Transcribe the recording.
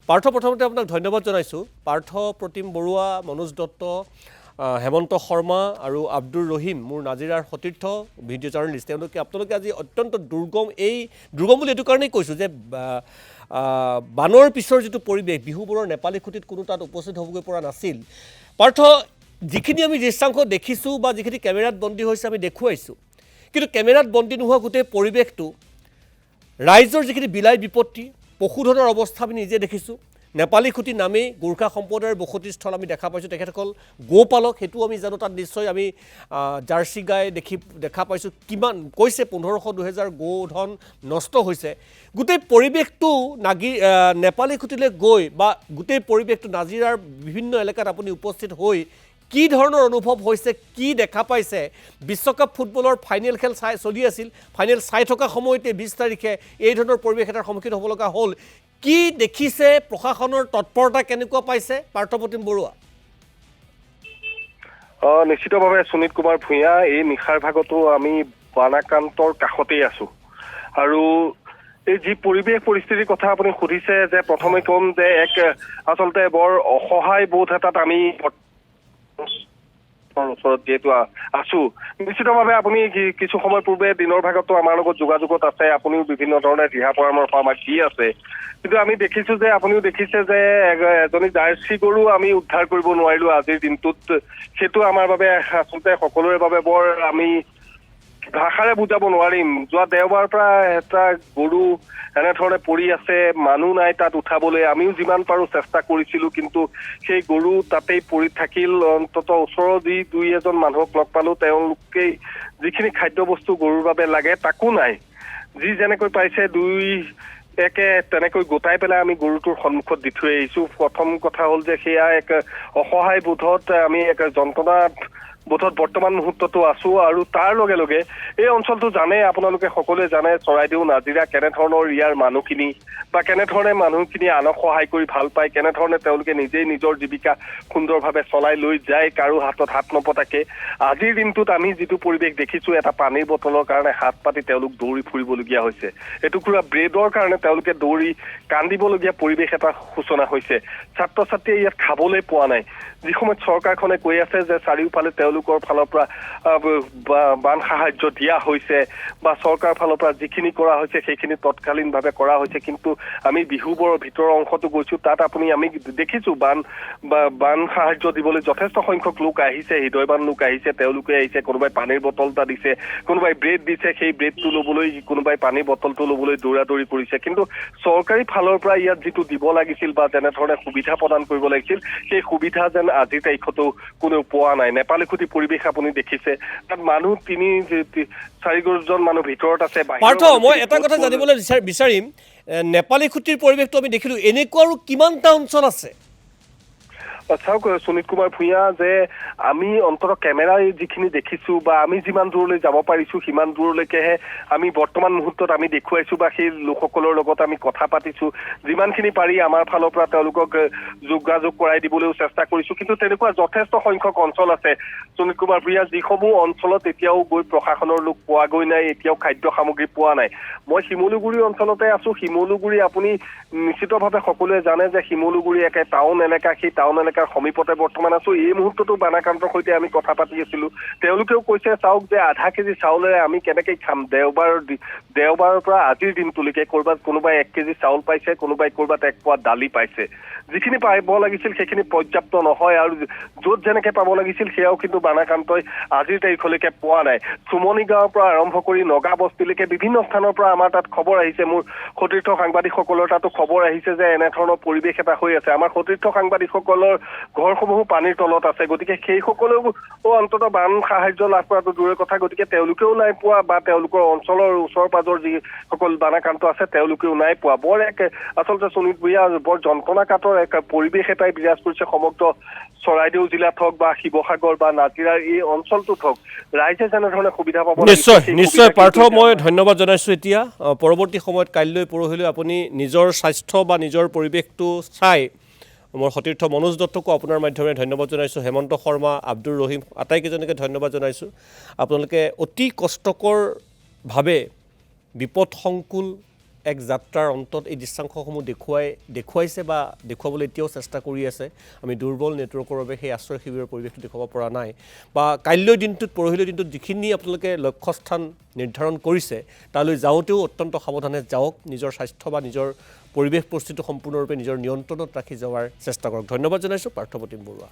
পাৰ্থ প্ৰথমতে আপোনাক ধন্যবাদ জনাইছোঁ। পাৰ্থ প্ৰতিম বৰুৱা, মনোজ দত্ত, হেমন্ত শৰ্মা আৰু আব্দুৰ ৰহিম মোৰ নাজিৰাৰ সতীৰ্থ ভিডিঅ' জাৰ্নেলিষ্ট। আপোনালোকে আজি অত্যন্ত দুৰ্গম বুলি এইটো কাৰণেই কৈছোঁ যে বানৰ পিছৰ যিটো পৰিৱেশ, বিহুবোৰৰ নেপালী খুঁটিত কোনো তাত উপস্থিত হ'বগৈ পৰা নাছিল। পাৰ্থ, যিখিনি আমি দৃশ্যাংশ দেখিছোঁ বা যিখিনি কেমেৰাত বন্দী হৈছে আমি দেখুৱাইছোঁ, কিন্তু কেমেৰাত বন্দী নোহোৱা গোটেই পৰিৱেশটো, ৰাইজৰ যিখিনি বিলাই বিপত্তি, পশুধনৰ অৱস্থা আমি নিজে দেখিছোঁ। নেপালী খুঁটি নামেই গোৰ্খা সম্প্ৰদায়ৰ বসতিস্থল আমি দেখা পাইছোঁ। তেখেতসকল গোপালক, সেইটো আমি জানো। তাত নিশ্চয় আমি জাৰ্চি গাই দেখা পাইছোঁ। কিমান কৈছে 1500-2000 গোধন নষ্ট হৈছে। গোটেই পৰিৱেশটো নেপালী খুঁটিলৈ গৈ বা গোটেই পৰিৱেশটো নাজিৰাৰ বিভিন্ন এলেকাত আপুনি উপস্থিত হৈ কি ধৰণৰ অনুভৱ হৈছে, কি দেখা পাইছে? বিশ্বকাপ ফুটবলৰ ফাইনেল খেল চলি আছিল, ফাইনেল চাই থকা সময়তে 20 তাৰিখে এই ধৰণৰ পৰিৱেশ এটাৰ সন্মুখীন হ'ব লগা হ'ল। কি দেখিছে? প্ৰশাসনৰ তৎপৰতা কেনেকুৱা পাইছে পাৰ্থ প্ৰতিম বৰুৱা? নিশ্চিতভাৱে সুনীত কুমাৰ ভূঞা, এই নিশাৰ ভাগতো আমি বানাক্ৰান্তৰ কাষতেই আছো। আৰু এই যি পৰিৱেশ পৰিস্থিতিৰ কথা আপুনি সুধিছে, যে প্ৰথমে ক'ম যে আচলতে বৰ অসহায় বোধ এটাত আমি ওচৰত যিহেতু আছো। নিশ্চিতভাৱে আপুনি কিছু সময় পূৰ্বে দিনৰ ভাগতো আমাৰ লগত যোগাযোগত আছে। আপুনিও বিভিন্ন ধৰণে দিহা পৰামৰ্শ আমাক দি আছে। কিন্তু আমি দেখিছো যে আপুনিও দেখিছে যে এজনী জাৰ্চি গৰু আমি উদ্ধাৰ কৰিব নোৱাৰিলো আজিৰ দিনটোত। সেইটো আমাৰ বাবে আচলতে সকলোৰে বাবে বৰ আমি ভাষাৰে বুজাব নোৱাৰিম। যোৱা দেওবাৰৰ পৰা এটা গৰু এনেধৰণে পৰি আছে, মানুহ নাই তাত উঠাবলৈ। আমিও যিমান পাৰো চেষ্টা কৰিছিলো, কিন্তু সেই গৰু তাতেই পৰি থাকিল। অন্তত ওচৰৰ যি 2-এজন মানুহক লগ পালো, তেওঁলোকে যিখিনি খাদ্য বস্তু গৰুৰ বাবে লাগে তাকো নাই। যি যেনেকৈ পাইছে তেনেকৈ গোটাই পেলাই আমি গৰুটোৰ সন্মুখত দি থৈ আহিছো। প্ৰথম কথা হ'ল যে সেয়া এক অসহায় বোধত, আমি এক যন্ত্ৰণাত বোধত বৰ্তমান মুহূৰ্ততো আছো। আৰু তাৰ লগে লগে এই অঞ্চলটো জানে, আপোনালোকে সকলোৱে জানে চৰাইদেউ নাজিৰা কেনেধৰণৰ ইয়াৰ মানুহখিনি, বা কেনেধৰণে মানুহখিনি আনক সহায় কৰি ভাল পায়, কেনেধৰণে তেওঁলোকে নিজেই নিজৰ জীৱিকা সুন্দৰভাৱে চলাই লৈ যায়, কাৰো হাতত হাত নপতাকে। আজিৰ দিনটোত আমি যিটো পৰিৱেশ দেখিছো, এটা পানীৰ বটলৰ কাৰণে হাত পাতি তেওঁলোক দৌৰি ফুৰিবলগীয়া হৈছে। এটুকুৰা ব্ৰেডৰ কাৰণে তেওঁলোকে দৌৰি কান্দিবলগীয়া পৰিৱেশ এটা সূচনা হৈছে। ছাত্ৰ ছাত্ৰীয়ে ইয়াত খাবলৈ পোৱা নাই। যি সময়ত চৰকাৰখনে কৈ আছে যে চাৰিওফালে তেওঁলোকৰ ফালৰ পৰা বান সাহায্য দিয়া হৈছে, বা চৰকাৰৰ ফালৰ পৰা যিখিনি কৰা হৈছে সেইখিনি তৎকালীনভাৱে কৰা হৈছে, কিন্তু আমি বিহুবোৰৰ ভিতৰৰ অংশতো গৈছো, তাত আমি দেখিছো বান সাহায্য দিবলৈ যথেষ্ট সংখ্যক লোক আহিছে, হৃদয়বান লোক আহিছে। তেওঁলোকে আহিছে, কোনোবাই পানীৰ বটল এটা দিছে, কোনোবাই ব্ৰেড দিছে, সেই ব্ৰেডটো ল'বলৈ, কোনোবাই পানীৰ বটলটো ল'বলৈ দৌৰা-দৌৰি কৰিছে। কিন্তু চৰকাৰী ফালৰ পৰা ইয়াত যিটো দিব লাগিছিল বা যেনেধৰণে সুবিধা প্ৰদান কৰিব লাগিছিল, সেই সুবিধা যেন আজিৰ তাৰিখতো কোনেও পোৱা নাই। নেপালী খুঁটি পৰিৱেশ আপুনি দেখিছে, তাত মানুহ 3-4জন মানুহ ভিতৰত আছে। পাৰ্থ, মই এটা কথা জানিবলৈ বিচাৰিম, নেপালী খুঁটিৰ পৰিৱেশটো আমি দেখিলো, এনেকুৱা আৰু কিমানটা অঞ্চল আছে? চাওক সুনীত কুমাৰ ভূঞা, যে আমি অন্তত কেমেৰাই যিখিনি দেখিছো বা আমি যিমান দূৰলৈ যাব পাৰিছো সিমান দূৰলৈকেহে আমি বৰ্তমান মুহূৰ্তত আমি দেখুৱাইছো, বা সেই লোকসকলৰ লগত আমি কথা পাতিছো। যিমানখিনি পাৰি আমাৰ ফালৰ পৰা তেওঁলোকক যোগাযোগ কৰাই দিবলৈও চেষ্টা কৰিছো। কিন্তু তেনেকুৱা যথেষ্ট সংখ্যক অঞ্চল আছে সুনীত কুমাৰ ভূঞা, যিসমূহ অঞ্চলত এতিয়াও গৈ প্ৰশাসনৰ লোক পোৱাগৈ নাই, এতিয়াও খাদ্য সামগ্ৰী পোৱা নাই। মই শিমলুগুৰি অঞ্চলতে আছো। শিমলুগুৰি আপুনি নিশ্চিতভাৱে সকলোৱে জানে যে শিমলুগুৰি একে টাউন এলেকা, সেই টাউন এলেকাৰ সমীপতে বৰ্তমান আছো। এই মুহূৰ্ততো বানাক্ৰান্তৰ সৈতে আমি কথা পাতি আছিলো। তেওঁলোকেও কৈছে, চাওক যে আধা কেজি চাউলেৰে আমি কেনেকৈ খাম। দেওবাৰৰ পৰা আজিৰ দিনটোলৈকে ক'ৰবাত কোনোবাই 1 কেজি চাউল পাইছে, কোনোবাই ক'ৰবাত 1 পোৱা দালি পাইছে। যিখিনি পাব লাগিছিল সেইখিনি পৰ্যাপ্ত নহয়, আৰু য'ত যেনেকে পাব লাগিছিল সেয়াও কিন্তু বানাক্ৰান্তই আজিৰ তাৰিখলৈকে পোৱা নাই। চুমনি গাঁৱৰ পৰা আৰম্ভ কৰি নগা বস্তিলৈকে বিভিন্ন স্থানৰ পৰা আমাৰ তাত খবৰ আহিছে। মোৰ সতীৰ্থ সাংবাদিকসকলৰ তাতো খবৰ আহিছে যে এনেধৰণৰ পৰিৱেশ এটা হৈ আছে। আমাৰ সতীৰ্থ সাংবাদিকসকলৰ ঘৰসমূহো পানীৰ তলত আছে। গতিকে সেইসকলেও অন্তত বান সাহায্য লাভ কৰাটো দূৰৰ কথা। গতিকে তেওঁলোকেও নাই পোৱা, বা তেওঁলোকৰ অঞ্চলৰ ওচৰ পাজৰ যিসকল বানাক্ৰান্ত আছে তেওঁলোকেও নাই পোৱা। বৰ এক আচলতে সুনীত ভূঞা, বৰ যন্ত্ৰণাকাতৰ এক পৰিৱেশ এটাই বিৰাজ কৰিছে সমগ্ৰ চৰাইদেউ জিলাত হওক বা শিৱসাগৰ বা নাজিৰাৰ এই অঞ্চলটোত হওক। ৰাইজে যেনেধৰণে সুবিধা পাব নিশ্চয় পাৰ্থ, মই ধন্যবাদ জনাইছোঁ। এতিয়া পৰৱৰ্তী সময়ত কাইলৈ পৰহিলৈ আপুনি নিজৰ স্বাস্থ্য বা নিজৰ পৰিৱেশটো চাই মোৰ সতীৰ্থ মনোজ দত্তকো আপোনাৰ মাধ্যমেৰে ধন্যবাদ জনাইছোঁ। হেমন্ত শৰ্মা, আব্দুৰ ৰহিম আটাইকেইজনকে ধন্যবাদ জনাইছোঁ। আপোনালোকে অতি কষ্টকৰভাৱে বিপদসংকুল এক যাত্ৰাৰ অন্তত এই দৃশ্যাংশসমূহ দেখুৱাইছে বা দেখুৱাবলৈ এতিয়াও চেষ্টা কৰি আছে আমি দুৰ্বল নেটৱৰ্কৰ বাবে সেই আশ্ৰয় শিবিৰৰ পৰিৱেশটো দেখুৱাব পৰা নাই বা কাইলৈ দিনটোত পৰহিলৈ দিনটোত যিখিনি আপোনালোকে লক্ষ্যস্থান নিৰ্ধাৰণ কৰিছে তালৈ যাওঁতেও অত্যন্ত সাৱধানে যাওক নিজৰ স্বাস্থ্য বা নিজৰ পৰিৱেশ পৰিস্থিতি সম্পূৰ্ণৰূপে নিজৰ নিয়ন্ত্ৰণত ৰাখি যোৱাৰ চেষ্টা কৰক ধন্যবাদ জনাইছোঁ পাৰ্থপ্ৰতিম বৰুৱা